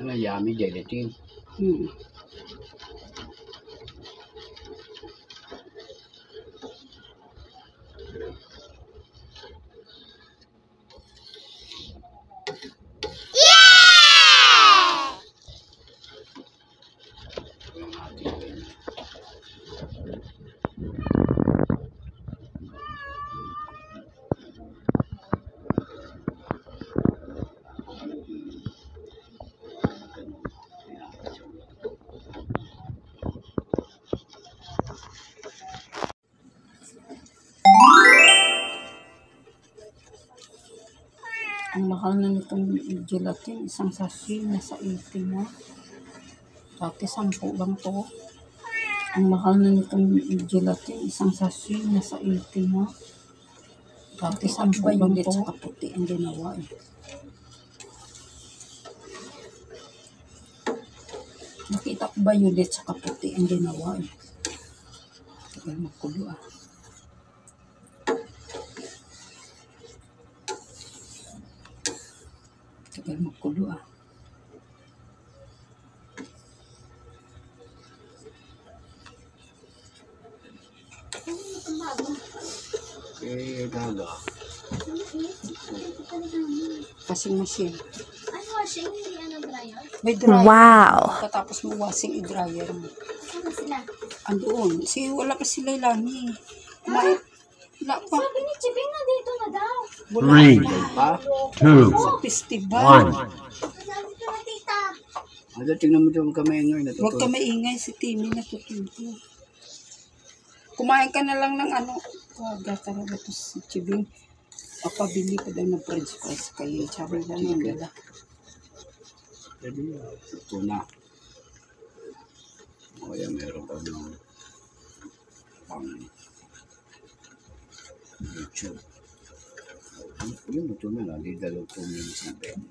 Ano, yummy gelatin. Ang mahal na nitong gelatin, isang sachet nasa 80 na. Dati 10 lang to. Ang mahal na nitong gelatin, isang sachet nasa 80 na. Dati 10 lang to. Sa kaputi ang ginawa eh. Nakita ko ba ulit sa kaputi ang ginawa eh. Tagal magkulo ah. Tagal magkulo ah. Gaga. Washing machine. Ano washing? Hindi ano dryer? May dryer. Wow! Katapos mo washing i-dryer mo. Saan sila? Andoon. Wala pa sila Lani. Wala pa. Sabi ni Chibing na dito na daw. Wala 3, pa. 2, Sa festival. 1. Sabi ko na tita. Ano, tingnan mo yung kamay ngayon. Huwag ka maingay si Timmy natututo. Kumain ka na lang ng ano. Waga talaga to si Chibing. Papabili pa daw ng french fries kayo. Sabi na nang gala. Pwede ito na. O yan, meron pa ng pang YouTube. Yun, ito na lang. Di 2 minutes na pwede.